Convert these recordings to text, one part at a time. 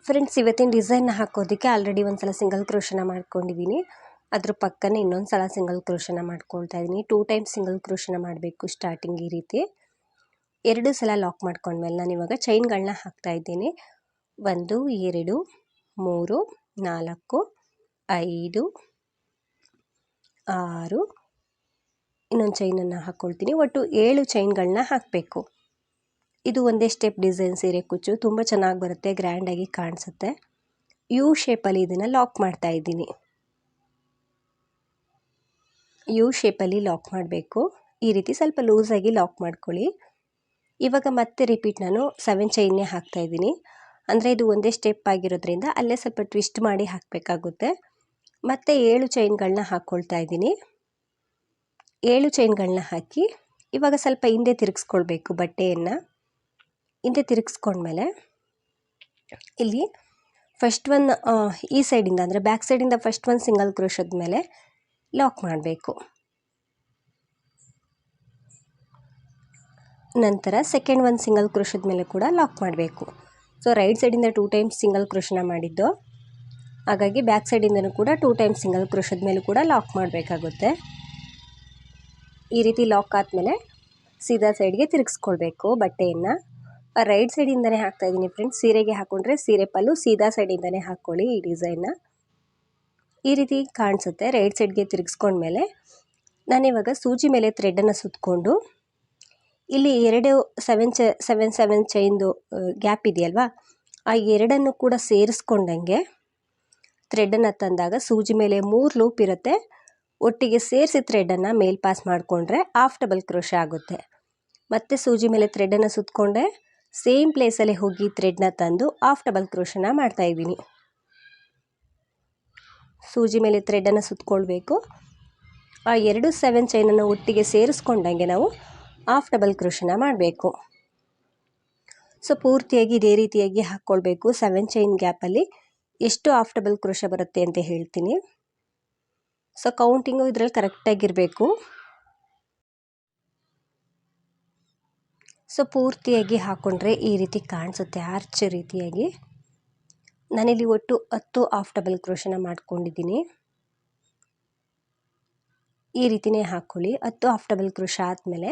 Friends, ಇವತ್ತಿನ ಡಿಸೈನ್ನ ಹಾಕೋದಕ್ಕೆ already ಒಂದು ಸಲ ಸಿಂಗಲ್ ಕ್ರೋಶನ ಮಾಡ್ಕೊಂಡಿದ್ದೀನಿ. ಅದ್ರ ಪಕ್ಕನೇ ಇನ್ನೊಂದು ಸಲ ಸಿಂಗಲ್ ಕ್ರೋಶನ ಮಾಡ್ಕೊಳ್ತಾ ಇದ್ದೀನಿ. 2 ಟೈಮ್ಸ್ ಸಿಂಗಲ್ ಕ್ರೋಶನ ಮಾಡಬೇಕು ಸ್ಟಾರ್ಟಿಂಗ್. ಈ ರೀತಿ 2 ಸಲ ಲಾಕ್ ಮಾಡ್ಕೊಂಡ್ಮೇಲೆ ನಾನು ಇವಾಗ ಚೈನ್ಗಳನ್ನ ಹಾಕ್ತಾ ಇದ್ದೀನಿ. 1 2 3 4 5 6 ಇನ್ನೊಂದು ಚೈನನ್ನು ಹಾಕ್ಕೊಳ್ತೀನಿ. ಒಟ್ಟು 7 ಚೈನ್ಗಳನ್ನ ಹಾಕಬೇಕು. ಇದು ಒಂದೇ ಸ್ಟೆಪ್ ಡಿಸೈನ್ ಸೀರೆ ಕುಚ್ಚು ತುಂಬ ಚೆನ್ನಾಗಿ ಬರುತ್ತೆ, ಗ್ರ್ಯಾಂಡಾಗಿ ಕಾಣಿಸುತ್ತೆ. ಯು ಶೇಪಲ್ಲಿ ಇದನ್ನು ಲಾಕ್ ಮಾಡ್ತಾ ಇದ್ದೀನಿ. ಯು ಶೇಪಲ್ಲಿ ಲಾಕ್ ಮಾಡಬೇಕು. ಈ ರೀತಿ ಸ್ವಲ್ಪ ಲೂಸಾಗಿ ಲಾಕ್ ಮಾಡ್ಕೊಳ್ಳಿ. ಇವಾಗ ಮತ್ತೆ ರಿಪೀಟ್ ನಾನು 7 ಚೈನ್ನೇ ಹಾಕ್ತಾ ಇದ್ದೀನಿ. ಅಂದರೆ ಇದು ಒಂದೇ ಸ್ಟೆಪ್ ಆಗಿರೋದ್ರಿಂದ ಅಲ್ಲೇ ಸ್ವಲ್ಪ ಟ್ವಿಸ್ಟ್ ಮಾಡಿ ಹಾಕಬೇಕಾಗುತ್ತೆ. ಮತ್ತೆ 7 ಚೈನ್ಗಳನ್ನ ಹಾಕ್ಕೊಳ್ತಾ ಇದ್ದೀನಿ. 7 ಚೈನ್ಗಳನ್ನ ಹಾಕಿ ಇವಾಗ ಸ್ವಲ್ಪ ಹಿಂದೆ ತಿರುಗಿಸ್ಕೊಳ್ಬೇಕು. ಬಟ್ಟೆಯನ್ನು ಹಿಂದೆ ತಿರುಗಿಸ್ಕೊಂಡ್ಮೇಲೆ ಇಲ್ಲಿ ಫಸ್ಟ್ ಒನ್ ಈ ಸೈಡಿಂದ ಅಂದರೆ ಬ್ಯಾಕ್ ಸೈಡಿಂದ ಫಸ್ಟ್ ಒನ್ ಸಿಂಗಲ್ ಕ್ರೋಶದ ಮೇಲೆ ಲಾಕ್ ಮಾಡಬೇಕು. ನಂತರ ಸೆಕೆಂಡ್ ಒನ್ ಸಿಂಗಲ್ ಕ್ರೋಶದ ಮೇಲೆ ಕೂಡ ಲಾಕ್ ಮಾಡಬೇಕು. ಸೊ ರೈಟ್ ಸೈಡಿಂದ 2 ಟೈಮ್ಸ್ ಸಿಂಗಲ್ ಕ್ರೋಶನ ಮಾಡಿದ್ದು, ಹಾಗಾಗಿ ಬ್ಯಾಕ್ ಸೈಡಿಂದನೂ ಕೂಡ 2 ಟೈಮ್ಸ್ ಸಿಂಗಲ್ ಕ್ರೋಶದ ಮೇಲೂ ಕೂಡ ಲಾಕ್ ಮಾಡಬೇಕಾಗುತ್ತೆ. ಈ ರೀತಿ ಲಾಕ್ ಆದಮೇಲೆ ಸೀದಾ ಸೈಡ್ಗೆ ತಿರುಗಿಸ್ಕೊಳ್ಬೇಕು. ಬಟ್ಟೆಯನ್ನು ರೈಟ್ ಸೈಡಿಂದನೇ ಹಾಕ್ತಾ ಇದ್ದೀನಿ ಫ್ರೆಂಡ್ಸ್. ಸೀರೆಗೆ ಹಾಕ್ಕೊಂಡ್ರೆ ಸೀರೆ ಪಲ್ಲು ಸೀದಾ ಸೈಡಿಂದನೇ ಹಾಕ್ಕೊಳ್ಳಿ ಈ ಡಿಸೈನ್ನ. ಈ ರೀತಿ ಕಾಣಿಸುತ್ತೆ. ರೈಟ್ ಸೈಡ್ಗೆ ತಿರುಗಿಸ್ಕೊಂಡ್ಮೇಲೆ ನಾನಿವಾಗ ಸೂಜಿ ಮೇಲೆ ಥ್ರೆಡನ್ನು ಸುತ್ತಕೊಂಡು ಇಲ್ಲಿ 2 7 ಚೈನ್ದು ಗ್ಯಾಪ್ ಇದೆಯಲ್ವಾ, ಆ ಎರಡನ್ನು ಕೂಡ ಸೇರಿಸ್ಕೊಂಡಂಗೆ ಥ್ರೆಡನ್ನು ತಂದಾಗ ಸೂಜಿ ಮೇಲೆ 3 ಲೂಪ್ ಇರುತ್ತೆ. ಒಟ್ಟಿಗೆ ಸೇರಿಸಿ ಥ್ರೆಡನ್ನು ಮೇಲ್ ಪಾಸ್ ಮಾಡಿಕೊಂಡ್ರೆ ಹಾಫ್ ಡಬಲ್ ಕ್ರೋಶ ಆಗುತ್ತೆ. ಮತ್ತು ಸೂಜಿ ಮೇಲೆ ಥ್ರೆಡನ್ನು ಸುತ್ತಕೊಂಡೆ ಸೇಮ್ ಪ್ಲೇಸಲ್ಲಿ ಹೋಗಿ ಥ್ರೆಡ್ನ ತಂದು ಹಾಫ್ ಡಬಲ್ ಕ್ರೋಶನ ಮಾಡ್ತಾಯಿದ್ದೀನಿ. ಸೂಜಿ ಮೇಲೆ ಥ್ರೆಡನ್ನು ಸುತ್ತಕೊಳ್ಬೇಕು. ಆ 2 7 ಚೈನನ್ನು ಒಟ್ಟಿಗೆ ಸೇರಿಸ್ಕೊಂಡಂಗೆ ನಾವು ಹಾಫ್ ಡಬಲ್ ಕ್ರೋಶನ ಮಾಡಬೇಕು. ಸೊ ಪೂರ್ತಿಯಾಗಿ ಇದೇ ರೀತಿಯಾಗಿ ಹಾಕ್ಕೊಳ್ಬೇಕು. 7 ಚೈನ್ ಗ್ಯಾಪಲ್ಲಿ ಎಷ್ಟು ಹಾಫ್ ಡಬಲ್ ಕ್ರೋಶ ಬರುತ್ತೆ ಅಂತ ಹೇಳ್ತೀನಿ. ಸೊ ಕೌಂಟಿಂಗು ಇದರಲ್ಲಿ ಕರೆಕ್ಟಾಗಿರಬೇಕು. ಸೊ ಪೂರ್ತಿಯಾಗಿ ಹಾಕ್ಕೊಂಡ್ರೆ ಈ ರೀತಿ ಕಾಣಿಸುತ್ತೆ ಆರ್ಚ್ ರೀತಿಯಾಗಿ. ನಾನಿಲ್ಲಿ ಒಟ್ಟು 10 ಹಾಫ್ ಡಬಲ್ ಕ್ರೋಶನ ಮಾಡ್ಕೊಂಡಿದ್ದೀನಿ. ಈ ರೀತಿಯೇ ಹಾಕ್ಕೊಳ್ಳಿ. 10 ಹಾಫ್ ಡಬಲ್ ಕ್ರೋಶ ಆದಮೇಲೆ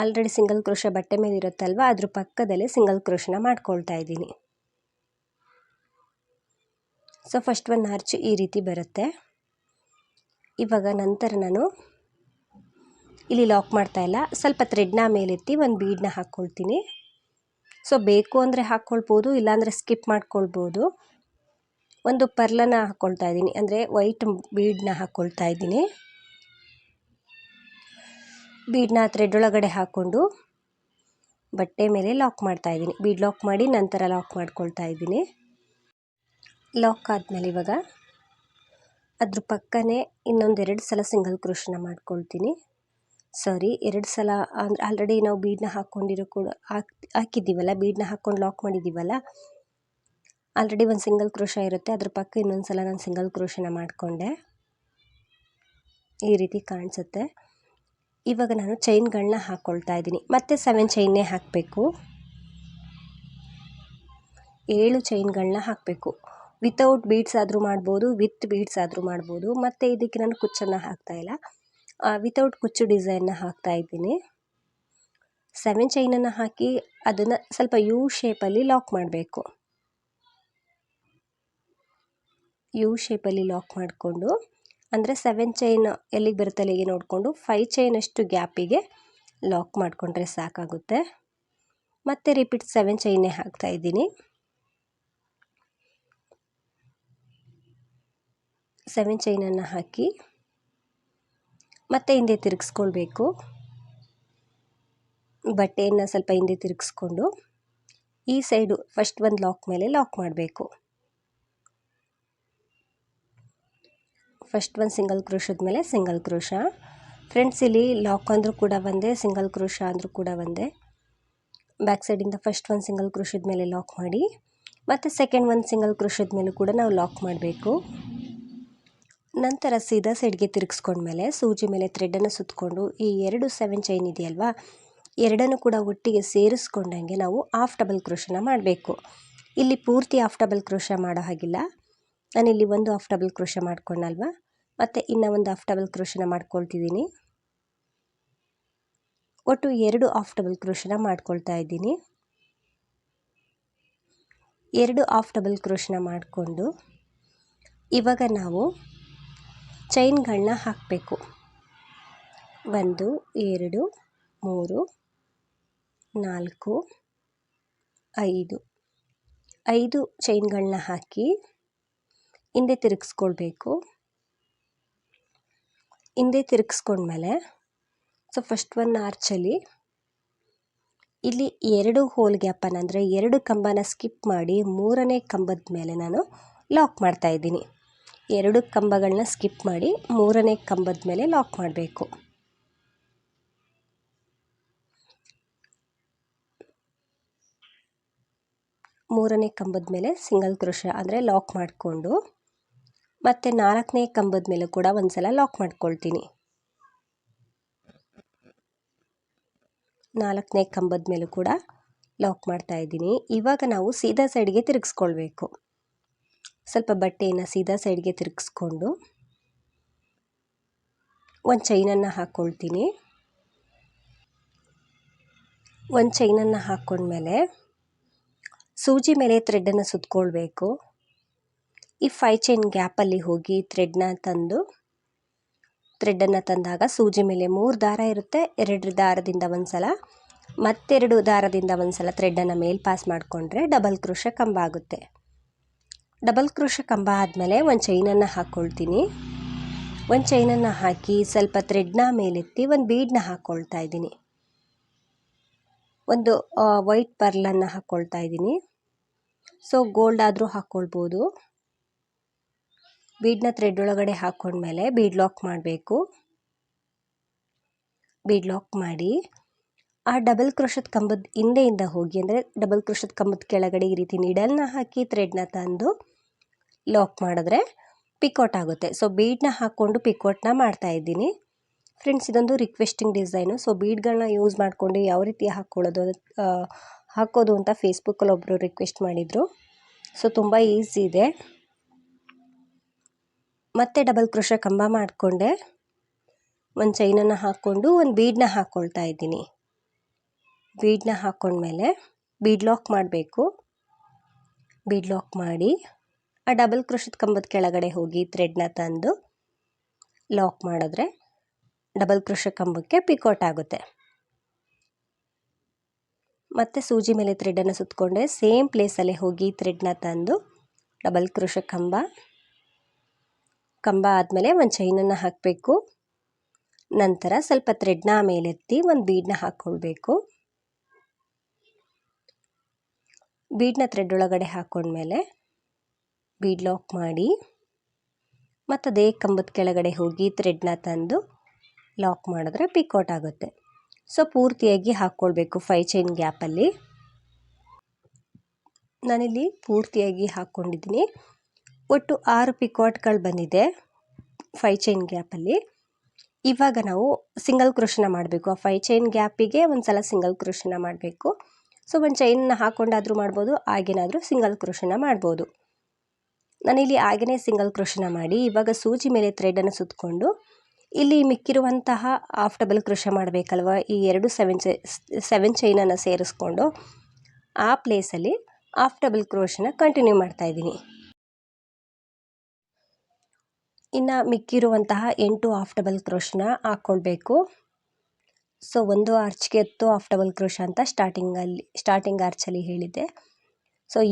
ಆಲ್ರೆಡಿ ಸಿಂಗಲ್ ಕ್ರೋಶ ಬಟ್ಟೆ ಮೇಲೆ ಇರುತ್ತಲ್ವ, ಅದ್ರ ಪಕ್ಕದಲ್ಲೇ ಸಿಂಗಲ್ ಕ್ರೋಶನ ಮಾಡ್ಕೊಳ್ತಾ ಇದ್ದೀನಿ. ಸೊ ಫಸ್ಟ್ ಒನ್ ಆರ್ಚ್ ಈ ರೀತಿ ಬರುತ್ತೆ. ಇವಾಗ ನಂತರ ನಾನು ಇಲ್ಲಿ ಲಾಕ್ ಮಾಡ್ತಾ ಇಲ್ಲ, ಸ್ವಲ್ಪ ಥ್ರೆಡ್ನ ಮೇಲೆತ್ತಿ ಒಂದು ಬೀಡನ್ನ ಹಾಕ್ಕೊಳ್ತೀನಿ. ಸೊ ಬೇಕು ಅಂದರೆ ಹಾಕ್ಕೊಳ್ಬೋದು, ಇಲ್ಲಾಂದರೆ ಸ್ಕಿಪ್ ಮಾಡ್ಕೊಳ್ಬೋದು. ಒಂದು ಪರ್ಲನ್ನು ಹಾಕ್ಕೊಳ್ತಾ ಇದ್ದೀನಿ, ಅಂದರೆ ವೈಟ್ ಬೀಡನ್ನ ಹಾಕ್ಕೊಳ್ತಾ ಇದ್ದೀನಿ. ಬೀಡನ್ನ ಥ್ರೆಡ್ ಒಳಗಡೆ ಹಾಕ್ಕೊಂಡು ಬಟ್ಟೆ ಮೇಲೆ ಲಾಕ್ ಮಾಡ್ತಾ ಇದ್ದೀನಿ. ಬೀಡ್ ಲಾಕ್ ಮಾಡಿ ನಂತರ ಲಾಕ್ ಮಾಡ್ಕೊಳ್ತಾ ಇದ್ದೀನಿ. ಲಾಕ್ ಆದಮೇಲೆ ಇವಾಗ ಅದ್ರ ಪಕ್ಕನೇ ಇನ್ನೊಂದು 2 ಸಲ ಸಿಂಗಲ್ ಕ್ರೋಶನ ಮಾಡ್ಕೊಳ್ತೀನಿ. 2 ಸಲ ಅಂದರೆ ಆಲ್ರೆಡಿ ನಾವು ಬೀಡನ್ನ ಹಾಕ್ಕೊಂಡಿರೋ ಕೂಡ ಹಾಕಿದ್ದೀವಲ್ಲ, ಬೀಡನ್ನ ಹಾಕ್ಕೊಂಡು ಲಾಕ್ ಮಾಡಿದ್ದೀವಲ್ಲ, ಆಲ್ರೆಡಿ ಒಂದು ಸಿಂಗಲ್ ಕ್ರೋಶ ಇರುತ್ತೆ. ಅದ್ರ ಪಕ್ಕ ಇನ್ನೊಂದು ಸಲ ನಾನು ಸಿಂಗಲ್ ಕ್ರೋಶನ ಮಾಡಿಕೊಂಡೆ. ಈ ರೀತಿ ಕಾಣಿಸುತ್ತೆ. ಇವಾಗ ನಾನು ಚೈನ್ಗಳನ್ನ ಹಾಕ್ಕೊಳ್ತಾ ಇದ್ದೀನಿ. ಮತ್ತೆ 7 ಚೈನ್ನೇ ಹಾಕಬೇಕು. 7 ಚೈನ್ಗಳನ್ನ ಹಾಕಬೇಕು. ವಿತೌಟ್ ಬೀಡ್ಸ್ ಆದರೂ ಮಾಡ್ಬೋದು, ವಿತ್ ಬೀಡ್ಸ್ ಆದರೂ ಮಾಡ್ಬೋದು. ಮತ್ತು ಇದಕ್ಕೆ ನಾನು ಕುಚ್ಚನ್ನು ಹಾಕ್ತಾಯಿಲ್ಲ, ವಿತೌಟ್ ಕುಚ್ಚು ಡಿಸೈನ್ನ ಹಾಕ್ತಾ ಇದ್ದೀನಿ. 7 ಚೈನನ್ನು ಹಾಕಿ ಅದನ್ನು ಸ್ವಲ್ಪ ಯು ಶೇಪಲ್ಲಿ ಲಾಕ್ ಮಾಡಬೇಕು. ಯು ಶೇಪಲ್ಲಿ ಲಾಕ್ ಮಾಡಿಕೊಂಡು, ಅಂದರೆ 7 ಚೈನ್ ಎಲ್ಲಿಗೆ ಬರುತ್ತೆ ಅಲ್ಲಿಗೆ ನೋಡಿಕೊಂಡು 5 ಚೈನಷ್ಟು ಗ್ಯಾಪಿಗೆ ಲಾಕ್ ಮಾಡಿಕೊಂಡ್ರೆ ಸಾಕಾಗುತ್ತೆ. ಮತ್ತೆ ರಿಪೀಟ್ 7 ಚೈನ್ನೇ ಹಾಕ್ತಾ ಇದ್ದೀನಿ. 7 ಚೈನನ್ನು ಹಾಕಿ ಮತ್ತೆ ಹಿಂದೆ ತಿರುಗಿಸ್ಕೊಳ್ಬೇಕು. ಬಟ್ಟೆಯನ್ನು ಸ್ವಲ್ಪ ಹಿಂದೆ ತಿರುಗಿಸ್ಕೊಂಡು ಈ ಸೈಡು ಫಸ್ಟ್ ಒಂದು ಲಾಕ್ ಮೇಲೆ ಲಾಕ್ ಮಾಡಬೇಕು. ಫಸ್ಟ್ ಒಂದು ಸಿಂಗಲ್ ಕ್ರೋಶದ ಮೇಲೆ ಸಿಂಗಲ್ ಕ್ರೋಶ. ಫ್ರೆಂಡ್ಸ್, ಇಲ್ಲಿ ಲಾಕ್ ಅಂದರೂ ಕೂಡ ಒಂದೇ, ಸಿಂಗಲ್ ಕ್ರೋಶ ಅಂದರೂ ಕೂಡ ಒಂದೇ. ಬ್ಯಾಕ್ ಸೈಡಿಂದ ಫಸ್ಟ್ ಒಂದು ಸಿಂಗಲ್ ಕ್ರೋಶದ ಮೇಲೆ ಲಾಕ್ ಮಾಡಿ ಮತ್ತು ಸೆಕೆಂಡ್ ಒಂದು ಸಿಂಗಲ್ ಕ್ರೋಶದ ಮೇಲೂ ಕೂಡ ನಾವು ಲಾಕ್ ಮಾಡಬೇಕು. ನಂತರ ಸೀದಾ ಸೈಡ್ಗೆ ತಿರುಗಿಸ್ಕೊಂಡ್ಮೇಲೆ ಸೂಜಿ ಮೇಲೆ ಥ್ರೆಡನ್ನು ಸುತ್ತಕೊಂಡು ಈ 2 7 ಚೈನ್ ಇದೆಯಲ್ವಾ, ಎರಡನ್ನು ಕೂಡ ಒಟ್ಟಿಗೆ ಸೇರಿಸ್ಕೊಂಡಂಗೆ ನಾವು ಹಾಫ್ ಡಬಲ್ ಕ್ರೋಶನ ಮಾಡಬೇಕು. ಇಲ್ಲಿ ಪೂರ್ತಿ ಹಾಫ್ ಡಬಲ್ ಕ್ರೋಶ ಮಾಡೋ ಹಾಗಿಲ್ಲ. ನಾನಿಲ್ಲಿ ಒಂದು ಹಾಫ್ ಡಬಲ್ ಕ್ರೋಶ ಮಾಡ್ಕೊಂಡಲ್ವ, ಮತ್ತು ಇನ್ನೂ ಒಂದು ಹಾಫ್ ಡಬಲ್ ಕ್ರೋಶನ ಮಾಡ್ಕೊಳ್ತಿದ್ದೀನಿ. ಒಟ್ಟು 2 ಹಾಫ್ ಡಬಲ್ ಕ್ರೋಶನ ಮಾಡ್ಕೊಳ್ತಾ ಇದ್ದೀನಿ. 2 ಹಾಫ್ ಡಬಲ್ ಕ್ರೋಶನ ಮಾಡಿಕೊಂಡು ಇವಾಗ ನಾವು ಚೈನ್ಗಳನ್ನ ಹಾಕಬೇಕು. 1 2 3 4 5 5 ಚೈನ್ಗಳನ್ನ ಹಾಕಿ ಹಿಂದೆ ತಿರುಗಿಸ್ಕೊಳ್ಬೇಕು. ಹಿಂದೆ ತಿರುಗಿಸ್ಕೊಂಡ್ಮೇಲೆ ಫಸ್ಟ್ ಒನ್ ಆರ್ಚಲ್ಲಿ ಇಲ್ಲಿ 2 ಹೋಲ್ ಗ್ಯಾಪನ್ನು ಅಂದರೆ 2 ಕಂಬನ ಸ್ಕಿಪ್ ಮಾಡಿ 3ನೇ ಕಂಬದ ಮೇಲೆ ನಾನು ಲಾಕ್ ಮಾಡ್ತಾ ಇದ್ದೀನಿ. 2 ಕಂಬಗಳನ್ನ ಸ್ಕಿಪ್ ಮಾಡಿ 3ನೇ ಕಂಬದ ಮೇಲೆ ಲಾಕ್ ಮಾಡಬೇಕು. ಮೂರನೇ ಕಂಬದ ಮೇಲೆ ಸಿಂಗಲ್ ಕ್ರೋಶ ಅಂದರೆ ಲಾಕ್ ಮಾಡಿಕೊಂಡು ಮತ್ತು 4ನೇ ಕಂಬದ ಮೇಲೆ ಕೂಡ ಒಂದು ಸಲ ಲಾಕ್ ಮಾಡ್ಕೊಳ್ತೀನಿ. 4ನೇ ಕಂಬದ ಮೇಲೂ ಕೂಡ ಲಾಕ್ ಮಾಡ್ತಾ ಇದ್ದೀನಿ. ಇವಾಗ ನಾವು ಸೀದಾ ಸೈಡ್ಗೆ ತಿರುಗಿಸ್ಕೊಳ್ಬೇಕು. ಸ್ವಲ್ಪ ಬಟ್ಟೆಯನ್ನು ಸೀದಾ ಸೈಡ್ಗೆ ತಿರುಗಿಸ್ಕೊಂಡು ಒಂದು ಚೈನನ್ನು ಹಾಕ್ಕೊಳ್ತೀನಿ. ಒಂದು ಚೈನನ್ನು ಹಾಕ್ಕೊಂಡ್ಮೇಲೆ ಸೂಜಿ ಮೇಲೆ ಥ್ರೆಡನ್ನು ಸುತ್ತಕೊಳ್ಬೇಕು. ಈ 5 ಚೈನ್ ಗ್ಯಾಪಲ್ಲಿ ಹೋಗಿ ಥ್ರೆಡನ್ನು ತಂದಾಗ ಸೂಜಿ ಮೇಲೆ 3 ದಾರ ಇರುತ್ತೆ. 2 ದಾರದಿಂದ ಒಂದು ಸಲ ಮತ್ತೆರಡು ದಾರದಿಂದ ಒಂದು ಸಲ ಥ್ರೆಡನ್ನು ಮೇಲೆ ಪಾಸ್ ಮಾಡಿಕೊಂಡ್ರೆ ಡಬಲ್ ಕ್ರೋಶ ಕಂಬ ಆಗುತ್ತೆ. ಡಬಲ್ ಕ್ರೋಶ ಕಂಬ ಆದಮೇಲೆ ಒಂದು ಚೈನನ್ನು ಹಾಕ್ಕೊಳ್ತೀನಿ. ಒಂದು ಚೈನನ್ನು ಹಾಕಿ ಸ್ವಲ್ಪ ಥ್ರೆಡ್ನ ಮೇಲೆತ್ತಿ ಒಂದು ಬೀಡನ್ನ ಹಾಕ್ಕೊಳ್ತಾ ಇದ್ದೀನಿ. ಒಂದು ವೈಟ್ ಪರ್ಲನ್ನು ಹಾಕ್ಕೊಳ್ತಾ ಇದ್ದೀನಿ. ಗೋಲ್ಡ್ ಆದರೂ ಹಾಕ್ಕೊಳ್ಬೋದು. ಬೀಡನ್ನ ಥ್ರೆಡ್ ಒಳಗಡೆ ಹಾಕ್ಕೊಂಡ್ಮೇಲೆ ಬೀಡ್ ಲಾಕ್ ಮಾಡಬೇಕು. ಬೀಡ್ ಲಾಕ್ ಮಾಡಿ ಆ ಡಬಲ್ ಕ್ರೋಶದ ಕಂಬದ ಹಿಂದೆಯಿಂದ ಹೋಗಿ ಅಂದರೆ ಡಬಲ್ ಕ್ರೋಶದ ಕಂಬದ ಕೆಳಗಡೆ ಈ ರೀತಿ ನೀಡಲ್ನ ಹಾಕಿ ಥ್ರೆಡ್ನ ತಂದು ಲಾಕ್ ಮಾಡಿದ್ರೆ ಪಿಕೋಟ್ ಆಗುತ್ತೆ. ಬೀಡನ್ನ ಹಾಕ್ಕೊಂಡು ಪಿಕೋಟ್ನ ಮಾಡ್ತಾ ಇದ್ದೀನಿ. ಫ್ರೆಂಡ್ಸ್, ಇದೊಂದು ರಿಕ್ವೆಸ್ಟಿಂಗ್ ಡಿಸೈನು. ಬೀಡ್ಗಳನ್ನ ಯೂಸ್ ಮಾಡಿಕೊಂಡು ಯಾವ ರೀತಿ ಹಾಕೋದು ಅಂತ ಫೇಸ್ಬುಕ್ಕಲ್ಲಿ ಒಬ್ಬರು ರಿಕ್ವೆಸ್ಟ್ ಮಾಡಿದರು. ತುಂಬ ಈಸಿ ಇದೆ. ಮತ್ತೆ ಡಬಲ್ ಕ್ರೋಶ ಕಂಬ ಮಾಡಿಕೊಂಡೆ ಒಂದು ಚೈನನ್ನು ಹಾಕ್ಕೊಂಡು ಒಂದು ಬೀಡನ್ನ ಹಾಕ್ಕೊಳ್ತಾ ಇದ್ದೀನಿ. ಬೀಡನ್ನ ಹಾಕ್ಕೊಂಡ್ಮೇಲೆ ಬೀಡ್ ಲಾಕ್ ಮಾಡಬೇಕು. ಬೀಡ್ ಲಾಕ್ ಮಾಡಿ ಆ ಡಬಲ್ ಕ್ರೋಶದ ಕಂಬದ ಕೆಳಗಡೆ ಹೋಗಿ ಥ್ರೆಡ್ನ ತಂದು ಲಾಕ್ ಮಾಡಿದ್ರೆ ಡಬಲ್ ಕ್ರೋಶ ಕಂಬಕ್ಕೆ ಪಿಕೋಟ್ ಆಗುತ್ತೆ. ಮತ್ತು ಸೂಜಿ ಮೇಲೆ ಥ್ರೆಡನ್ನು ಸುತ್ತಕೊಂಡೆ ಸೇಮ್ ಪ್ಲೇಸಲ್ಲೇ ಹೋಗಿ ಥ್ರೆಡ್ನ ತಂದು ಡಬಲ್ ಕ್ರೋಶ ಕಂಬ ಆದಮೇಲೆ ಒಂದು ಚೈನನ್ನು ಹಾಕಬೇಕು. ನಂತರ ಸ್ವಲ್ಪ ಥ್ರೆಡ್ನ ಮೇಲೆತ್ತಿ ಒಂದು ಬೀಡನ್ನ ಹಾಕ್ಕೊಳ್ಬೇಕು. ಬೀಡನ್ನ ಥ್ರೆಡ್ ಒಳಗಡೆ ಹಾಕ್ಕೊಂಡ್ಮೇಲೆ ಬೀಡ್ ಲಾಕ್ ಮಾಡಿ ಮತ್ತು ಅದೇ ಕಂಬದ ಕೆಳಗಡೆ ಹೋಗಿ ಥ್ರೆಡ್ನ ತಂದು ಲಾಕ್ ಮಾಡಿದ್ರೆ ಪಿಕೋಟ್ ಆಗುತ್ತೆ. ಪೂರ್ತಿಯಾಗಿ ಹಾಕ್ಕೊಳ್ಬೇಕು 5 ಚೈನ್ ಗ್ಯಾಪಲ್ಲಿ. ನಾನಿಲ್ಲಿ ಪೂರ್ತಿಯಾಗಿ ಹಾಕ್ಕೊಂಡಿದ್ದೀನಿ. ಒಟ್ಟು 6 ಪಿಕೋಟ್ಗಳು ಬಂದಿದೆ 5 ಚೈನ್ ಗ್ಯಾಪಲ್ಲಿ. ಇವಾಗ ನಾವು ಸಿಂಗಲ್ ಕ್ರೋಶನ ಮಾಡಬೇಕು. ಆ 5 ಚೈನ್ ಗ್ಯಾಪಿಗೆ ಒಂದು ಸಲ ಸಿಂಗಲ್ ಕ್ರೋಶನ ಮಾಡಬೇಕು. ಒಂದು ಚೈನನ್ನ ಹಾಕ್ಕೊಂಡಾದರೂ ಮಾಡ್ಬೋದು, ಹಾಗೇನಾದರೂ ಸಿಂಗಲ್ ಕ್ರೋಶನ ಮಾಡ್ಬೋದು. ನಾನಿಲ್ಲಿ ಹಾಗೇ ಸಿಂಗಲ್ ಕ್ರೋಶನ ಮಾಡಿ ಇವಾಗ ಸೂಜಿ ಮೇಲೆ ಥ್ರೆಡನ್ನು ಸುತ್ತಕೊಂಡು ಇಲ್ಲಿ ಮಿಕ್ಕಿರುವಂತಹ ಹಾಫ್ ಡಬಲ್ ಕ್ರೋಶ ಮಾಡಬೇಕಲ್ವ, ಈ 2 7 ಚೈನನ್ನು ಸೇರಿಸ್ಕೊಂಡು ಆ ಪ್ಲೇಸಲ್ಲಿ ಹಾಫ್ ಡಬಲ್ ಕ್ರೋಶನ ಕಂಟಿನ್ಯೂ ಮಾಡ್ತಾಯಿದ್ದೀನಿ. ಇನ್ನು ಮಿಕ್ಕಿರುವಂತಹ 8 ಹಾಫ್ ಡಬಲ್ ಕ್ರೋಶನ ಹಾಕ್ಕೊಳ್ಬೇಕು. ಒಂದು ಆರ್ಚ್ಗೆ 10 ಹಾಫ್ ಡಬಲ್ ಕ್ರೋಶ ಅಂತ ಸ್ಟಾರ್ಟಿಂಗ್ ಆರ್ಚಲ್ಲಿ ಹೇಳಿದ್ದೆ.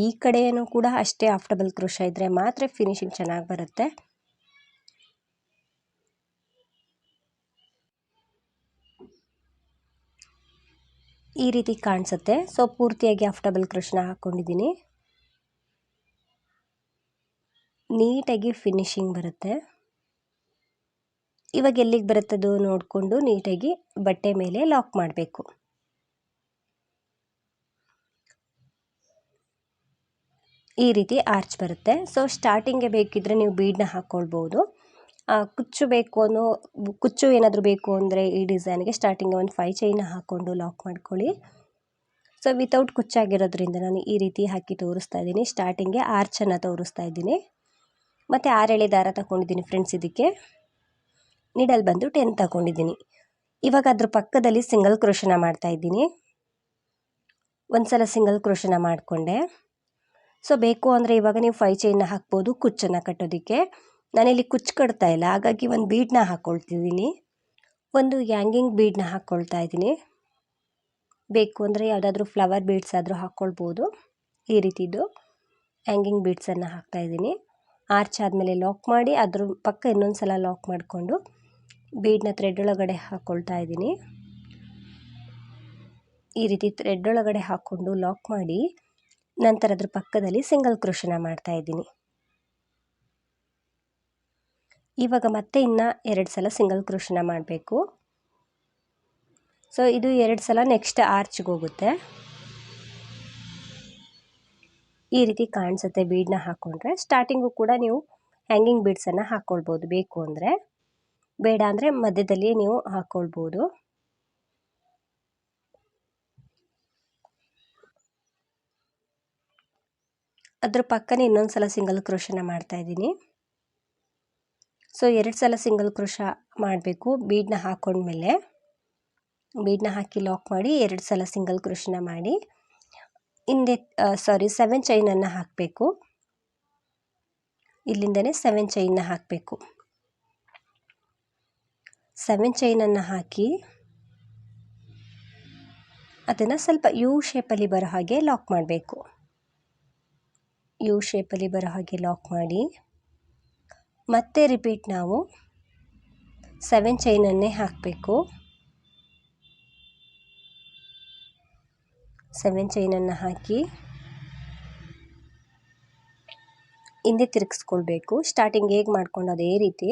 ಈ ಕಡೆಯೂ ಕೂಡ ಅಷ್ಟೇ ಹಾಫ್ ಡಬಲ್ ಕ್ರೋಶ ಇದ್ದರೆ ಮಾತ್ರ ಫಿನಿಶಿಂಗ್ ಚೆನ್ನಾಗಿ ಬರುತ್ತೆ. ಈ ರೀತಿ ಕಾಣಿಸುತ್ತೆ. ಪೂರ್ತಿಯಾಗಿ ಹಾಫ್ ಡಬಲ್ ಕ್ರೋಶನ ಹಾಕ್ಕೊಂಡಿದ್ದೀನಿ. ನೀಟಾಗಿ ಫಿನಿಶಿಂಗ್ ಬರುತ್ತೆ. ಇವಾಗ ಎಲ್ಲಿಗೆ ಬರುತ್ತದೋ ನೋಡಿಕೊಂಡು ನೀಟಾಗಿ ಬಟ್ಟೆ ಮೇಲೆ ಲಾಕ್ ಮಾಡಬೇಕು. ಈ ರೀತಿ ಆರ್ಚ್ ಬರುತ್ತೆ. ಸ್ಟಾರ್ಟಿಂಗ್ಗೆ ಬೇಕಿದ್ದರೆ ನೀವು ಬೀಡನ್ನ ಹಾಕ್ಕೊಳ್ಬೋದು. ಕುಚ್ಚು ಏನಾದರೂ ಬೇಕು ಅಂದರೆ ಈ ಡಿಸೈನ್ಗೆ ಸ್ಟಾರ್ಟಿಂಗ್ಗೆ ಒಂದು 5 ಚೈನ ಹಾಕ್ಕೊಂಡು ಲಾಕ್ ಮಾಡ್ಕೊಳ್ಳಿ. ಸೊ ವಿತೌಟ್ ಕುಚ್ಚಾಗಿರೋದ್ರಿಂದ ನಾನು ಈ ರೀತಿ ಹಾಕಿ ತೋರಿಸ್ತಾ ಇದ್ದೀನಿ. ಸ್ಟಾರ್ಟಿಂಗ್ಗೆ ಆರ್ಚನ್ನು ತೋರಿಸ್ತಾ ಇದ್ದೀನಿ. ಮತ್ತು 6 ಎಳೆ ದಾರ ತಗೊಂಡಿದ್ದೀನಿ ಫ್ರೆಂಡ್ಸ್. ಇದಕ್ಕೆ ನೀಡಲ್ ಬಂದು 10 ತಗೊಂಡಿದ್ದೀನಿ. ಇವಾಗ ಅದ್ರ ಪಕ್ಕದಲ್ಲಿ ಸಿಂಗಲ್ ಕ್ರೋಶನ ಮಾಡ್ತಾಯಿದ್ದೀನಿ. ಒಂದು ಸಲ ಸಿಂಗಲ್ ಕ್ರೋಶನ ಮಾಡಿಕೊಂಡೆ. ಸೊ ಬೇಕು ಅಂದರೆ ಇವಾಗ ನೀವು 5 ಚೈನ್ನ ಹಾಕ್ಬೋದು ಕುಚ್ಚನ್ನು ಕಟ್ಟೋದಕ್ಕೆ. ನಾನಿಲ್ಲಿ ಕುಚ್ಚು ಕಟ್ತಾ ಇಲ್ಲ, ಹಾಗಾಗಿ ಒಂದು ಬೀಡನ್ನ ಹಾಕ್ಕೊಳ್ತಿದ್ದೀನಿ. ಒಂದು ಹ್ಯಾಂಗಿಂಗ್ ಬೀಡನ್ನ ಹಾಕ್ಕೊಳ್ತಾ ಇದ್ದೀನಿ. ಬೇಕು ಅಂದರೆ ಯಾವುದಾದ್ರೂ ಫ್ಲವರ್ ಬೀಡ್ಸ್ ಆದರೂ ಹಾಕ್ಕೊಳ್ಬೋದು. ಈ ರೀತಿದು ಹ್ಯಾಂಗಿಂಗ್ ಬೀಡ್ಸನ್ನು ಹಾಕ್ತಾಯಿದ್ದೀನಿ. ಆರ್ಚ್ ಆದಮೇಲೆ ಲಾಕ್ ಮಾಡಿ ಅದ್ರ ಪಕ್ಕ ಇನ್ನೊಂದು ಸಲ ಲಾಕ್ ಮಾಡಿಕೊಂಡು ಬೀಡನ್ನ ಥ್ರೆಡ್ ಒಳಗಡೆ ಹಾಕ್ಕೊಳ್ತಾ ಇದ್ದೀನಿ. ಈ ರೀತಿ ಥ್ರೆಡ್ ಒಳಗಡೆ ಹಾಕ್ಕೊಂಡು ಲಾಕ್ ಮಾಡಿ ನಂತರ ಅದ್ರ ಪಕ್ಕದಲ್ಲಿ ಸಿಂಗಲ್ ಕ್ರೋಶನ ಮಾಡ್ತಾಯಿದ್ದೀನಿ. ಇವಾಗ ಮತ್ತೆ ಇನ್ನು 2 ಸಲ ಸಿಂಗಲ್ ಕ್ರೋಶನ ಮಾಡಬೇಕು. ಸೊ ಇದು 2 ಸಲ ನೆಕ್ಸ್ಟ್ ಆರ್ಚ್ಗೆ ಹೋಗುತ್ತೆ. ಈ ರೀತಿ ಕಾಣಿಸುತ್ತೆ ಬೀಡನ್ನ ಹಾಕ್ಕೊಂಡ್ರೆ. ಸ್ಟಾರ್ಟಿಂಗು ಕೂಡ ನೀವು ಹ್ಯಾಂಗಿಂಗ್ ಬೀಡ್ಸನ್ನು ಹಾಕ್ಕೊಳ್ಬೋದು ಬೇಕು ಅಂದರೆ. ಬೇಡ ಅಂದರೆ ಮಧ್ಯದಲ್ಲಿ ನೀವು ಹಾಕ್ಕೊಳ್ಬೋದು. ಅದ್ರ ಪಕ್ಕನೇ ಇನ್ನೊಂದು ಸಲ ಸಿಂಗಲ್ ಕ್ರೋಶನ ಮಾಡ್ತಾಯಿದ್ದೀನಿ. ಸೊ 2 ಸಲ ಸಿಂಗಲ್ ಕ್ರೋಶ ಮಾಡಬೇಕು. ಬೀಡನ್ನ ಹಾಕ್ಕೊಂಡ್ಮೇಲೆ ಬೀಡನ್ನ ಹಾಕಿ ಲಾಕ್ ಮಾಡಿ 2 ಸಲ ಸಿಂಗಲ್ ಕ್ರೋಶನ ಮಾಡಿ ಹಿಂದೆ 7 ಚೈನನ್ನು ಹಾಕಬೇಕು. ಇಲ್ಲಿಂದನೇ 7 ಚೈನ್ನ ಹಾಕಬೇಕು. 7 ಚೈನನ್ನು ಹಾಕಿ ಅದನ್ನು ಸ್ವಲ್ಪ ಯು ಶೇಪಲ್ಲಿ ಬರೋ ಹಾಗೆ ಲಾಕ್ ಮಾಡಬೇಕು. ಯು ಶೇಪಲ್ಲಿ ಬರೋ ಹಾಗೆ ಲಾಕ್ ಮಾಡಿ ಮತ್ತೆ ರಿಪೀಟ್ ನಾವು 7 ಚೈನನ್ನೇ ಹಾಕಬೇಕು. 7 ಚೈನನ್ನು ಹಾಕಿ ಹಿಂದೆ ತಿರುಗಿಸ್ಕೊಳ್ಬೇಕು. ಸ್ಟಾರ್ಟಿಂಗ್ ಹೇಗೆ ಮಾಡ್ಕೊಂಡು ಅದೇ ರೀತಿ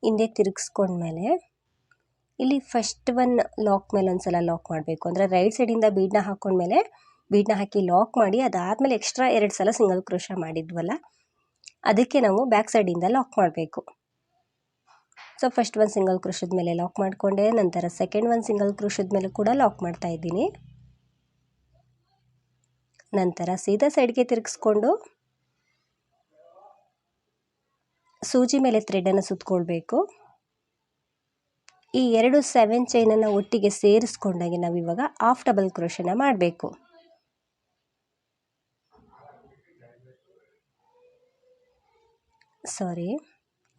ಹಿಂದೆ ತಿರುಗಿಸ್ಕೊಂಡ್ಮೇಲೆ ಇಲ್ಲಿ ಫಸ್ಟ್ ಒನ್ ಲಾಕ್ ಮೇಲೆ ಒಂದು ಸಲ ಲಾಕ್ ಮಾಡಬೇಕು. ಅಂದರೆ ರೈಟ್ ಸೈಡಿಂದ ಬೀಡನ್ನ ಹಾಕ್ಕೊಂಡ್ಮೇಲೆ ಬೀಡನ್ನ ಹಾಕಿ ಲಾಕ್ ಮಾಡಿ ಅದಾದಮೇಲೆ ಎಕ್ಸ್ಟ್ರಾ 2 ಸಲ ಸಿಂಗಲ್ ಕ್ರೋಶ ಮಾಡಿದ್ವಲ್ಲ ಅದಕ್ಕೆ ನಾವು ಬ್ಯಾಕ್ ಸೈಡಿಂದ ಲಾಕ್ ಮಾಡಬೇಕು. ಸೊ ಫಸ್ಟ್ ಒಂದು ಸಿಂಗಲ್ ಕ್ರೋಶದ ಮೇಲೆ ಲಾಕ್ ಮಾಡಿಕೊಂಡೆ. ನಂತರ ಸೆಕೆಂಡ್ ಒಂದು ಸಿಂಗಲ್ ಕ್ರೋಶದ ಮೇಲೆ ಕೂಡ ಲಾಕ್ ಮಾಡ್ತಾ ಇದ್ದೀನಿ. ನಂತರ ಸೀದಾ ಸೈಡ್ಗೆ ತಿರುಗಿಸ್ಕೊಂಡು ಸೂಜಿ ಮೇಲೆ ಥ್ರೆಡನ್ನು ಸುತ್ತಕೊಳ್ಬೇಕು. ಈ 2 7 ಚೈನನ್ನು ಒಟ್ಟಿಗೆ ಸೇರಿಸ್ಕೊಂಡಾಗೆ ನಾವಿವಾಗ ಹಾಫ್ ಡಬಲ್ ಕ್ರೋಶನ ಮಾಡಬೇಕು.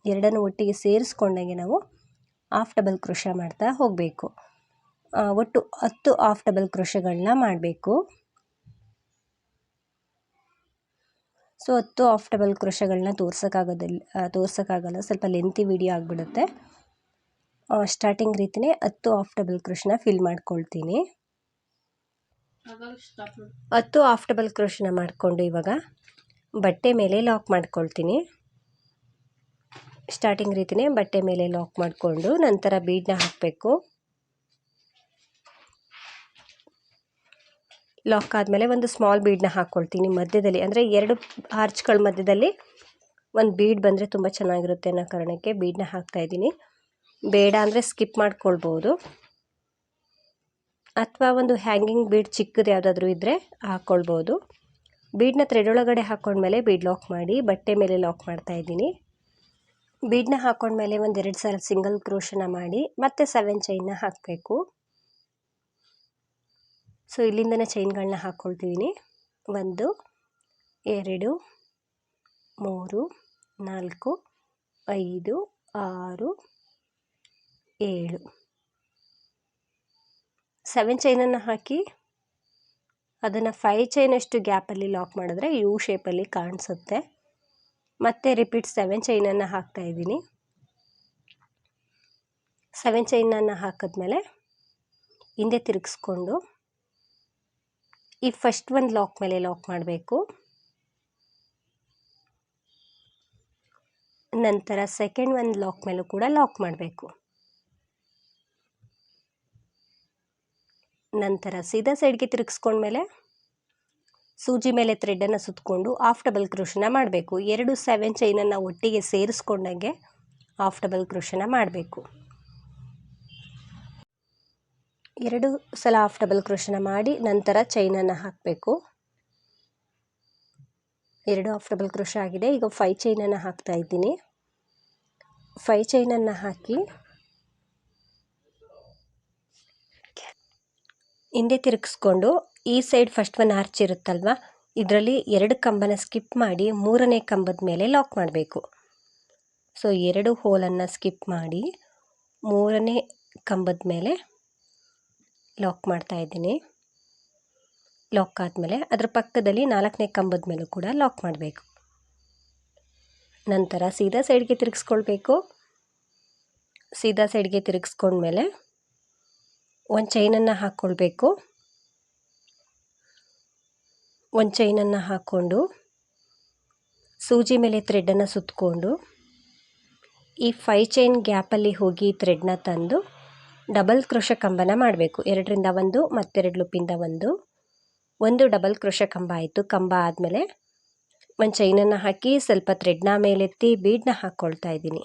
ಎರಡನ್ನು ಒಟ್ಟಿಗೆ ಸೇರಿಸ್ಕೊಂಡಾಗೆ ನಾವು ಹಾಫ್ ಡಬಲ್ ಕ್ರೋಶ ಮಾಡ್ತಾ ಹೋಗಬೇಕು. ಒಟ್ಟು 10 ಹಾಫ್ ಡಬಲ್ ಕ್ರೋಶಗಳನ್ನ ಮಾಡಬೇಕು. ಸೊ 10 ಹಾಫ್ ಡಬಲ್ ಕ್ರೋಶಗಳನ್ನ ತೋರ್ಸೋಕ್ಕಾಗಲ್ಲ, ಸ್ವಲ್ಪ ಲೆಂತಿ ವಿಡಿಯೋ ಆಗಿಬಿಡುತ್ತೆ. ಸ್ಟಾರ್ಟಿಂಗ್ ರೀತಿಯೇ 10 ಹಾಫ್ ಡಬಲ್ ಕ್ರೋಶನ ಫಿಲ್ ಮಾಡ್ಕೊಳ್ತೀನಿ. 10 ಹಾಫ್ ಡಬಲ್ ಕ್ರೋಶನ ಮಾಡಿಕೊಂಡು ಇವಾಗ ಬಟ್ಟೆ ಮೇಲೆ ಲಾಕ್ ಮಾಡ್ಕೊಳ್ತೀನಿ. ಸ್ಟಾರ್ಟಿಂಗ್ ರೀತಿಯೇ ಬಟ್ಟೆ ಮೇಲೆ ಲಾಕ್ ಮಾಡಿಕೊಂಡು ನಂತರ ಬೀಡನ್ನ ಹಾಕಬೇಕು. ಲಾಕ್ ಆದಮೇಲೆ ಒಂದು ಸ್ಮಾಲ್ ಬೀಡನ್ನ ಹಾಕ್ಕೊಳ್ತೀನಿ ಮಧ್ಯದಲ್ಲಿ. ಅಂದರೆ 2 ಆರ್ಚ್ಗಳ ಮಧ್ಯದಲ್ಲಿ ಒಂದು ಬೀಡ್ ಬಂದರೆ ತುಂಬ ಚೆನ್ನಾಗಿರುತ್ತೆ ಅನ್ನೋ ಕಾರಣಕ್ಕೆ ಬೀಡನ್ನ ಹಾಕ್ತಾಯಿದ್ದೀನಿ. ಬೇಡ ಅಂದರೆ ಸ್ಕಿಪ್ ಮಾಡ್ಕೊಳ್ಬೋದು, ಅಥವಾ ಒಂದು ಹ್ಯಾಂಗಿಂಗ್ ಬೀಡ್ ಚಿಕ್ಕದು ಯಾವುದಾದ್ರೂ ಇದ್ದರೆ ಹಾಕ್ಕೊಳ್ಬೋದು. ಬೀಡನ್ನ ಥ್ರೆಡ್ ಒಳಗಡೆ ಹಾಕ್ಕೊಂಡ್ಮೇಲೆ ಬೀಡ್ ಲಾಕ್ ಮಾಡಿ ಬಟ್ಟೆ ಮೇಲೆ ಲಾಕ್ ಮಾಡ್ತಾಯಿದ್ದೀನಿ. ಬೀಡನ್ನ ಹಾಕ್ಕೊಂಡ್ಮೇಲೆ ಒಂದು 2 ಸಲ ಸಿಂಗಲ್ ಕ್ರೋಶನ ಮಾಡಿ ಮತ್ತೆ 7 ಚೈನ್ನ ಹಾಕಬೇಕು. ಸೊ ಇಲ್ಲಿಂದನೇ ಚೈನ್ಗಳನ್ನ ಹಾಕ್ಕೊಳ್ತಿದ್ದೀನಿ. 1 2 3 4 5 6 7 7 ಚೈನನ್ನು ಹಾಕಿ ಅದನ್ನು 5 ಚೈನಷ್ಟು ಗ್ಯಾಪಲ್ಲಿ ಲಾಕ್ ಮಾಡಿದ್ರೆ ಯು ಶೇಪಲ್ಲಿ ಕಾಣಿಸುತ್ತೆ. ಮತ್ತೆ ರಿಪೀಟ್ 7 ಚೈನನ್ನು ಹಾಕ್ತಾಯಿದ್ದೀನಿ. 7 ಚೈನನ್ನು ಹಾಕಿದ್ಮೇಲೆ ಹಿಂದೆ ತಿರುಗಿಸ್ಕೊಂಡು ಈ ಫಸ್ಟ್ ಒಂದು ಲಾಕ್ ಮೇಲೆ ಲಾಕ್ ಮಾಡಬೇಕು. ನಂತರ ಸೆಕೆಂಡ್ ಒಂದು ಲಾಕ್ ಮೇಲೂ ಕೂಡ ಲಾಕ್ ಮಾಡಬೇಕು. ನಂತರ ಸೀದಾ ಸೈಡ್ಗೆ ತಿರುಗಿಸ್ಕೊಂಡ್ಮೇಲೆ ಸೂಜಿ ಮೇಲೆ ಥ್ರೆಡನ್ನು ಸುತ್ತಕೊಂಡು ಹಾಫ್ ಡಬಲ್ ಕ್ರೋಶನ ಮಾಡಬೇಕು. 2 7 ಚೈನನ್ನು ಒಟ್ಟಿಗೆ ಸೇರಿಸ್ಕೊಂಡಂಗೆ ಹಾಫ್ ಡಬಲ್ ಕ್ರೋಶನ ಮಾಡಬೇಕು. 2 ಸಲ ಹಾಫ್ ಡಬಲ್ ಕ್ರೋಶನ ಮಾಡಿ ನಂತರ ಚೈನನ್ನು ಹಾಕಬೇಕು. 2 ಹಾಫ್ ಡಬಲ್ ಕ್ರೋಶ ಆಗಿದೆ. ಈಗ 5 ಚೈನನ್ನು ಹಾಕ್ತಾ ಇದ್ದೀನಿ. 5 ಚೈನನ್ನು ಹಾಕಿ ಹಿಂದೆ ತಿರುಗಿಸ್ಕೊಂಡು ಈ ಸೈಡ್ ಫಸ್ಟ್ ಒನ್ ಆರ್ಚ್ ಇರುತ್ತಲ್ವ, ಇದರಲ್ಲಿ 2 ಕಂಬನ ಸ್ಕಿಪ್ ಮಾಡಿ 3ನೇ ಕಂಬದ ಮೇಲೆ ಲಾಕ್ ಮಾಡಬೇಕು. ಸೊ 2 ಹೋಲನ್ನು ಸ್ಕಿಪ್ ಮಾಡಿ 3ನೇ ಕಂಬದ ಮೇಲೆ ಲಾಕ್ ಮಾಡ್ತಾ ಇದ್ದೀನಿ. ಲಾಕ್ ಆದಮೇಲೆ ಅದರ ಪಕ್ಕದಲ್ಲಿ 4ನೇ ಕಂಬದ ಮೇಲೂ ಕೂಡ ಲಾಕ್ ಮಾಡಬೇಕು. ನಂತರ ಸೀದಾ ಸೈಡ್ಗೆ ತಿರುಗಿಸ್ಕೊಳ್ಬೇಕು. ಸೀದಾ ಸೈಡ್ಗೆ ತಿರುಗಿಸ್ಕೊಂಡ್ಮೇಲೆ ಒಂದು ಚೈನನ್ನು ಹಾಕ್ಕೊಳ್ಬೇಕು. ಒಂದು ಚೈನನ್ನು ಹಾಕ್ಕೊಂಡು ಸೂಜಿ ಮೇಲೆ ಥ್ರೆಡನ್ನು ಸುತ್ತಕೊಂಡು ಈ 5 ಚೈನ್ ಗ್ಯಾಪಲ್ಲಿ ಹೋಗಿ ಥ್ರೆಡ್ನ ತಂದು ಡಬಲ್ ಕ್ರೋಶ ಕಂಬನ ಮಾಡಬೇಕು. 2ರಿಂದ 1 ಮತ್ತೆರಡು ಲೂಪಿಂದ 1 ಡಬಲ್ ಕ್ರೋಶ ಕಂಬ ಆಯಿತು. ಕಂಬ ಆದಮೇಲೆ ಒಂದು ಚೈನನ್ನು ಹಾಕಿ ಸ್ವಲ್ಪ ಥ್ರೆಡ್ನ ಮೇಲೆತ್ತಿ ಬೀಡನ್ನ ಹಾಕ್ಕೊಳ್ತಾ ಇದ್ದೀನಿ.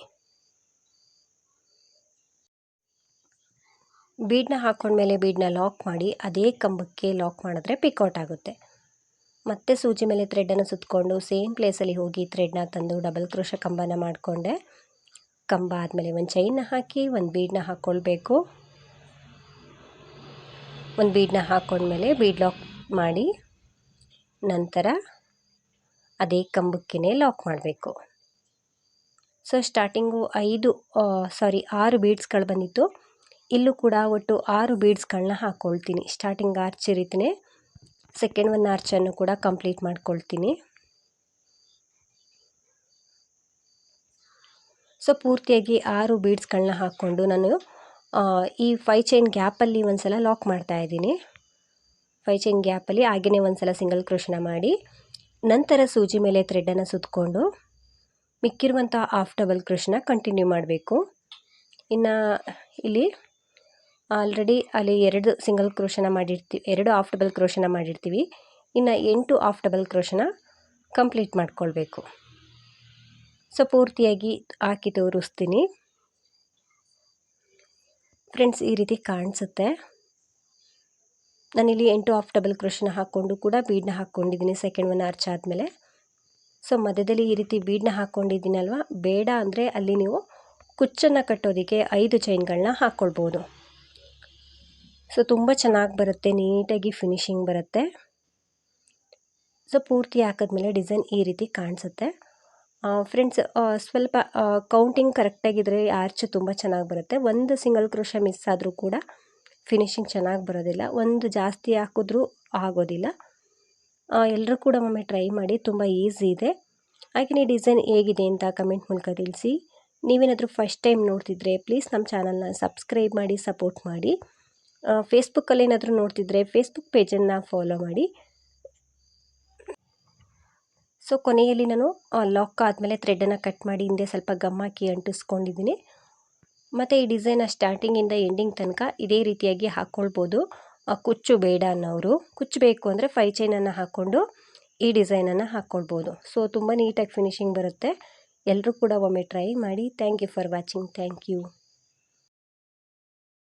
ಬೀಡನ್ನ ಹಾಕ್ಕೊಂಡ್ಮೇಲೆ ಬೀಡನ್ನ ಲಾಕ್ ಮಾಡಿ ಅದೇ ಕಂಬಕ್ಕೆ ಲಾಕ್ ಮಾಡಿದ್ರೆ ಪಿಕೌಟ್ ಆಗುತ್ತೆ. ಮತ್ತೆ ಸೂಜಿ ಮೇಲೆ ಥ್ರೆಡನ್ನು ಸುತ್ತಕೊಂಡು ಸೇಮ್ ಪ್ಲೇಸಲ್ಲಿ ಹೋಗಿ ಥ್ರೆಡ್ನ ತಂದು ಡಬಲ್ ಕ್ರೋಶ ಕಂಬನ ಮಾಡಿಕೊಂಡೆ. ಕಂಬ ಆದಮೇಲೆ ಒಂದು ಚೈನ್ನ ಹಾಕಿ ಒಂದು ಬೀಡನ್ನ ಹಾಕ್ಕೊಳ್ಬೇಕು. ಒಂದು ಬೀಡನ್ನ ಹಾಕ್ಕೊಂಡ್ಮೇಲೆ ಬೀಡ್ ಲಾಕ್ ಮಾಡಿ ನಂತರ ಅದೇ ಕಂಬಕ್ಕೇ ಲಾಕ್ ಮಾಡಬೇಕು. ಸೊ ಸ್ಟಾರ್ಟಿಂಗು 6 ಬೀಡ್ಸ್ಗಳು ಬಂದಿತ್ತು. ಇಲ್ಲೂ ಕೂಡ ಒಟ್ಟು 6 ಬೀಡ್ಸ್ಗಳನ್ನ ಹಾಕ್ಕೊಳ್ತೀನಿ. ಸ್ಟಾರ್ಟಿಂಗ್ ಆರ್ಚ್ ಇರಿತೀನಿ, ಸೆಕೆಂಡ್ ಒನ್ ಆರ್ಚನ್ನು ಕೂಡ ಕಂಪ್ಲೀಟ್ ಮಾಡ್ಕೊಳ್ತೀನಿ. ಸೊ ಪೂರ್ತಿಯಾಗಿ 6 ಬೀಡ್ಸ್ಗಳನ್ನ ಹಾಕ್ಕೊಂಡು ನಾನು ಈ 5 ಚೈನ್ ಗ್ಯಾಪಲ್ಲಿ ಒಂದು ಸಲ ಲಾಕ್ ಮಾಡ್ತಾ ಇದ್ದೀನಿ. 5 ಚೈನ್ ಗ್ಯಾಪಲ್ಲಿ ಹಾಗೆಯೇ ಒಂದು ಸಲ ಸಿಂಗಲ್ ಕ್ರೋಶನ ಮಾಡಿ ನಂತರ ಸೂಜಿ ಮೇಲೆ ಥ್ರೆಡನ್ನು ಸುತ್ತಕೊಂಡು ಮಿಕ್ಕಿರುವಂಥ ಹಾಫ್ ಡಬಲ್ ಕ್ರೋಶನ ಕಂಟಿನ್ಯೂ ಮಾಡಬೇಕು. ಇನ್ನು ಇಲ್ಲಿ ಆಲ್ರೆಡಿ ಅಲ್ಲಿ 2 ಸಿಂಗಲ್ ಕ್ರೋಶನ ಮಾಡಿರ್ತೀವಿ, 2 ಹಾಫ್ ಡಬಲ್ ಕ್ರೋಶನ ಮಾಡಿರ್ತೀವಿ. ಇನ್ನು 8 ಹಾಫ್ ಡಬಲ್ ಕ್ರೋಶನ ಕಂಪ್ಲೀಟ್ ಮಾಡ್ಕೊಳ್ಬೇಕು. ಸೊ ಪೂರ್ತಿಯಾಗಿ ಹಾಕಿ ತೋರಿಸ್ತೀನಿ ಫ್ರೆಂಡ್ಸ್. ಈ ರೀತಿ ಕಾಣಿಸುತ್ತೆ. ನಾನಿಲ್ಲಿ 8 ಹಾಫ್ ಡಬಲ್ ಕ್ರೋಶನ ಹಾಕ್ಕೊಂಡು ಕೂಡ ಬೀಡನ್ನ ಹಾಕ್ಕೊಂಡಿದ್ದೀನಿ ಸೆಕೆಂಡ್ ಒನ್ ಆರ್ಚ್ ಆದಮೇಲೆ. ಸೊ ಮಧ್ಯದಲ್ಲಿ ಈ ರೀತಿ ಬೀಡನ್ನ ಹಾಕ್ಕೊಂಡಿದ್ದೀನಲ್ವ, ಬೇಡ ಅಂದರೆ ಅಲ್ಲಿ ನೀವು ಕುಚ್ಚನ್ನು ಕಟ್ಟೋದಕ್ಕೆ 5 ಚೈನ್ಗಳನ್ನ ಹಾಕ್ಕೊಳ್ಬೋದು. ಸೊ ತುಂಬ ಚೆನ್ನಾಗಿ ಬರುತ್ತೆ, ನೀಟಾಗಿ ಫಿನಿಶಿಂಗ್ ಬರುತ್ತೆ. ಸೊ ಪೂರ್ತಿ ಹಾಕಿದ್ಮೇಲೆ ಡಿಸೈನ್ ಈ ರೀತಿ ಕಾಣಿಸುತ್ತೆ ಫ್ರೆಂಡ್ಸ್. ಸ್ವಲ್ಪ ಕೌಂಟಿಂಗ್ ಕರೆಕ್ಟಾಗಿದ್ದರೆ ಆರ್ಚ್ ತುಂಬ ಚೆನ್ನಾಗಿ ಬರುತ್ತೆ. ಒಂದು ಸಿಂಗಲ್ ಕ್ರೋಶ ಮಿಸ್ ಆದರೂ ಕೂಡ ಫಿನಿಶಿಂಗ್ ಚೆನ್ನಾಗಿ ಬರೋದಿಲ್ಲ, ಒಂದು ಜಾಸ್ತಿ ಹಾಕಿದ್ರೂ ಆಗೋದಿಲ್ಲ. ಎಲ್ಲರೂ ಕೂಡ ಒಮ್ಮೆ ಟ್ರೈ ಮಾಡಿ, ತುಂಬ ಈಸಿ ಇದೆ. ಹಾಗೆಯೇ ಡಿಸೈನ್ ಹೇಗಿದೆ ಅಂತ ಕಮೆಂಟ್ ಮೂಲಕ ತಿಳಿಸಿ. ನೀವೇನಾದರೂ ಫಸ್ಟ್ ಟೈಮ್ ನೋಡ್ತಿದ್ರೆ ಪ್ಲೀಸ್ ನಮ್ಮ ಚಾನಲ್ನ ಸಬ್ಸ್ಕ್ರೈಬ್ ಮಾಡಿ ಸಪೋರ್ಟ್ ಮಾಡಿ. ಫೇಸ್ಬುಕ್ಕಲ್ಲಿ ಏನಾದರೂ ನೋಡ್ತಿದ್ರೆ ಫೇಸ್ಬುಕ್ ಪೇಜನ್ನು ಫಾಲೋ ಮಾಡಿ. ಸೊ ಕೊನೆಯಲ್ಲಿ ನಾನು ಲಾಕ್ ಆದಮೇಲೆ ಥ್ರೆಡನ್ನು ಕಟ್ ಮಾಡಿ ಹಿಂದೆ ಸ್ವಲ್ಪ ಗಮ್ ಹಾಕಿ ಅಂಟಿಸ್ಕೊಂಡಿದ್ದೀನಿ. ಮತ್ತು ಈ ಡಿಸೈನ ಸ್ಟಾರ್ಟಿಂಗಿಂದ ಎಂಡಿಂಗ್ ತನಕ ಇದೇ ರೀತಿಯಾಗಿ ಹಾಕ್ಕೊಳ್ಬೋದು. ಕುಚ್ಚು ಬೇಡ ಅನ್ನೋರು, ಕುಚ್ಚು ಬೇಕು ಅಂದರೆ 5 ಚೈನನ್ನು ಹಾಕ್ಕೊಂಡು ಈ ಡಿಸೈನನ್ನು ಹಾಕ್ಕೊಳ್ಬೋದು. ಸೊ ತುಂಬ ನೀಟಾಗಿ ಫಿನಿಶಿಂಗ್ ಬರುತ್ತೆ. ಎಲ್ಲರೂ ಕೂಡ ಒಮ್ಮೆ ಟ್ರೈ ಮಾಡಿ. Thank you for watching. Thank you.